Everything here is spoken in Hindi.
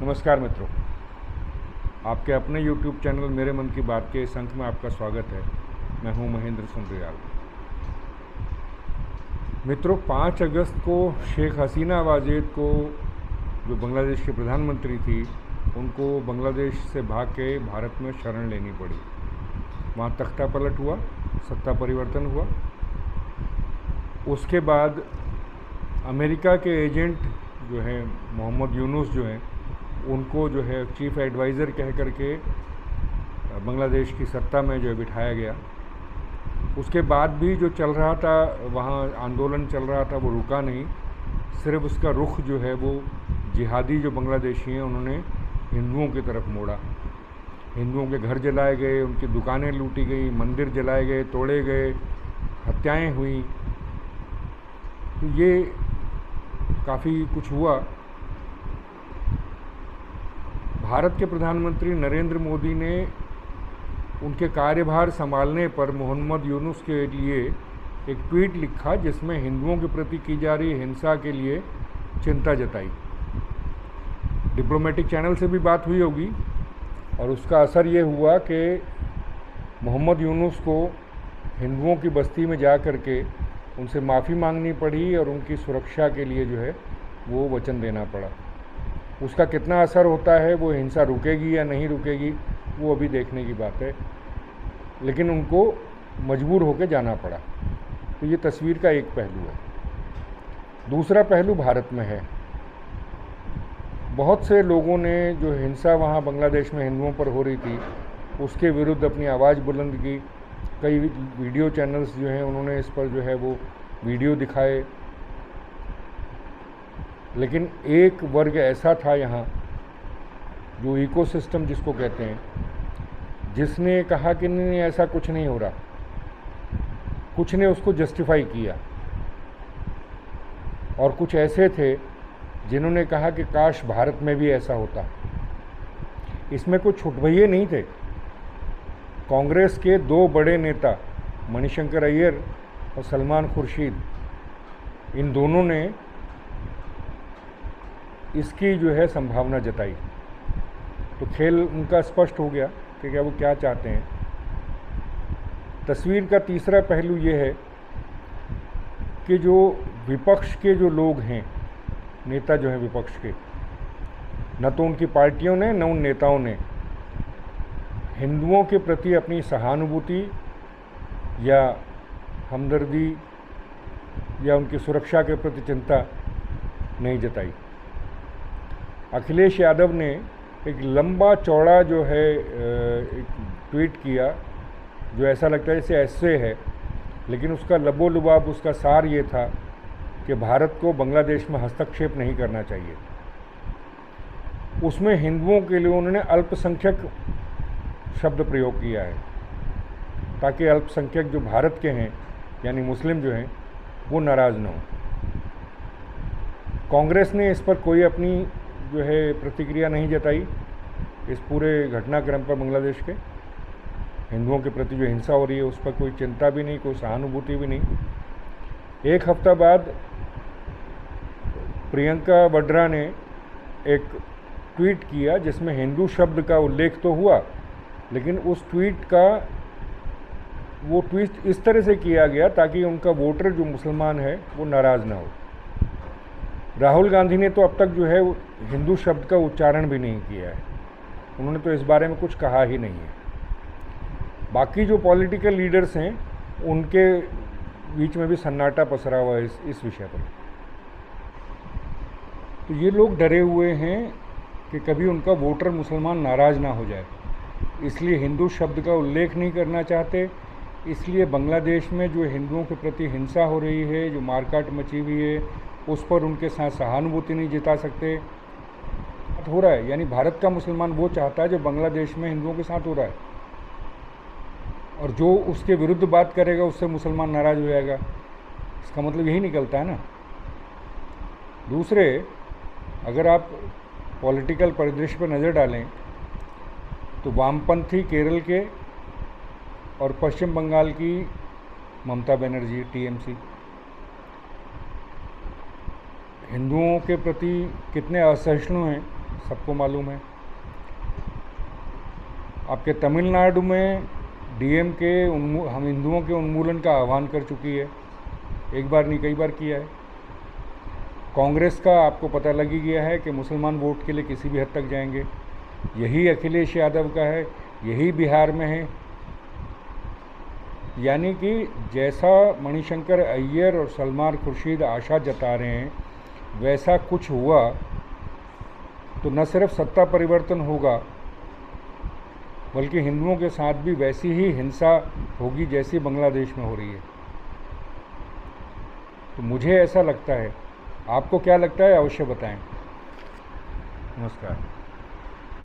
नमस्कार मित्रों, आपके अपने YouTube चैनल मेरे मन की बात के इस अंक में आपका स्वागत है। मैं हूं महेंद्र सुंदरियाल। मित्रों, 5 अगस्त को शेख हसीना वाजेद को, जो बांग्लादेश की प्रधानमंत्री थी, उनको बांग्लादेश से भाग के भारत में शरण लेनी पड़ी। वहाँ तख्ता पलट हुआ, सत्ता परिवर्तन हुआ। उसके बाद अमेरिका के एजेंट जो हैं मोहम्मद यूनुस जो हैं, उनको जो है चीफ एडवाइज़र कह करके बांग्लादेश की सत्ता में जो है बिठाया गया। उसके बाद भी जो चल रहा था, वहाँ आंदोलन चल रहा था, वो रुका नहीं। सिर्फ उसका रुख जो है वो जिहादी जो बांग्लादेशी हैं उन्होंने हिंदुओं की तरफ मोड़ा। हिंदुओं के घर जलाए गए, उनकी दुकानें लूटी गई, मंदिर जलाए गए, तोड़े गए, हत्याएं हुई। तो ये काफ़ी कुछ हुआ। भारत के प्रधानमंत्री नरेंद्र मोदी ने उनके कार्यभार संभालने पर मोहम्मद यूनुस के लिए एक ट्वीट लिखा, जिसमें हिंदुओं के प्रति की जा रही हिंसा के लिए चिंता जताई। डिप्लोमेटिक चैनल से भी बात हुई होगी और उसका असर ये हुआ कि मोहम्मद यूनुस को हिंदुओं की बस्ती में जा कर के उनसे माफ़ी मांगनी पड़ी और उनकी सुरक्षा के लिए जो है वो वचन देना पड़ा। उसका कितना असर होता है, वो हिंसा रुकेगी या नहीं रुकेगी, वो अभी देखने की बात है। लेकिन उनको मजबूर होकर जाना पड़ा। तो ये तस्वीर का एक पहलू है। दूसरा पहलू भारत में है। बहुत से लोगों ने जो हिंसा वहाँ बांग्लादेश में हिंदुओं पर हो रही थी, उसके विरुद्ध अपनी आवाज़ बुलंद की। कई वीडियो चैनल्स जो हैं उन्होंने इस पर जो है वो वीडियो दिखाए। लेकिन एक वर्ग ऐसा था यहाँ, जो इकोसिस्टम जिसको कहते हैं, जिसने कहा कि नहीं, ऐसा कुछ नहीं हो रहा। कुछ ने उसको जस्टिफाई किया और कुछ ऐसे थे जिन्होंने कहा कि काश भारत में भी ऐसा होता। इसमें कुछ छुटभइये नहीं थे। कांग्रेस के 2 बड़े नेता मणिशंकर अय्यर और सलमान खुर्शीद, इन दोनों ने इसकी जो है संभावना जताई। तो खेल उनका स्पष्ट हो गया कि क्या वो क्या चाहते हैं। तस्वीर का तीसरा पहलू ये है कि जो विपक्ष के जो लोग हैं, नेता जो हैं विपक्ष के, न तो उनकी पार्टियों ने न उन नेताओं ने हिंदुओं के प्रति अपनी सहानुभूति या हमदर्दी या उनकी सुरक्षा के प्रति चिंता नहीं जताई। अखिलेश यादव ने एक लंबा चौड़ा जो है एक ट्वीट किया, जो ऐसा लगता है जैसे ऐसे है, लेकिन उसका लबोलुबाब, उसका सार ये था कि भारत को बांग्लादेश में हस्तक्षेप नहीं करना चाहिए। उसमें हिंदुओं के लिए उन्होंने अल्पसंख्यक शब्द प्रयोग किया है, ताकि अल्पसंख्यक जो भारत के हैं यानी मुस्लिम जो हैं वो नाराज़ न हो। कांग्रेस ने इस पर कोई अपनी जो है प्रतिक्रिया नहीं जताई। इस पूरे घटनाक्रम पर बांग्लादेश के हिंदुओं के प्रति जो हिंसा हो रही है उस पर कोई चिंता भी नहीं, कोई सहानुभूति भी नहीं। एक हफ्ता बाद प्रियंका वाड्रा ने एक ट्वीट किया जिसमें हिंदू शब्द का उल्लेख तो हुआ, लेकिन उस ट्वीट का वो ट्वीट इस तरह से किया गया ताकि उनका वोटर जो मुसलमान है वो नाराज़ ना हो। राहुल गांधी ने तो अब तक जो है हिंदू शब्द का उच्चारण भी नहीं किया है। उन्होंने तो इस बारे में कुछ कहा ही नहीं है। बाकी जो पॉलिटिकल लीडर्स हैं उनके बीच में भी सन्नाटा पसरा हुआ है इस विषय पर। तो ये लोग डरे हुए हैं कि कभी उनका वोटर मुसलमान नाराज़ ना हो जाए, इसलिए हिंदू शब्द का उल्लेख नहीं करना चाहते। इसलिए बांग्लादेश में जो हिंदुओं के प्रति हिंसा हो रही है, जो मारकाट मची हुई है, उस पर उनके साथ सहानुभूति नहीं जता सकते। हो रहा है, यानी भारत का मुसलमान वो चाहता है जो बांग्लादेश में हिंदुओं के साथ हो रहा है, और जो उसके विरुद्ध बात करेगा उससे मुसलमान नाराज़ हो जाएगा। इसका मतलब यही निकलता है ना। दूसरे, अगर आप पॉलिटिकल परिदृश्य पर नज़र डालें तो वामपंथी केरल के और पश्चिम बंगाल की ममता बनर्जी, टीएमसी, हिंदुओं के प्रति कितने असहिष्णु हैं सबको मालूम है। आपके तमिलनाडु में डीएमके हम हिंदुओं के उन्मूलन का आह्वान कर चुकी है, एक बार नहीं कई बार किया है। कांग्रेस का आपको पता लग ही गया है कि मुसलमान वोट के लिए किसी भी हद तक जाएंगे। यही अखिलेश यादव का है, यही बिहार में है। यानी कि जैसा मणिशंकर अय्यर और सलमान खुर्शीद आशा जता रहे हैं वैसा कुछ हुआ तो न सिर्फ सत्ता परिवर्तन होगा बल्कि हिंदुओं के साथ भी वैसी ही हिंसा होगी जैसी बांग्लादेश में हो रही है। तो मुझे ऐसा लगता है, आपको क्या लगता है अवश्य बताएं। नमस्कार।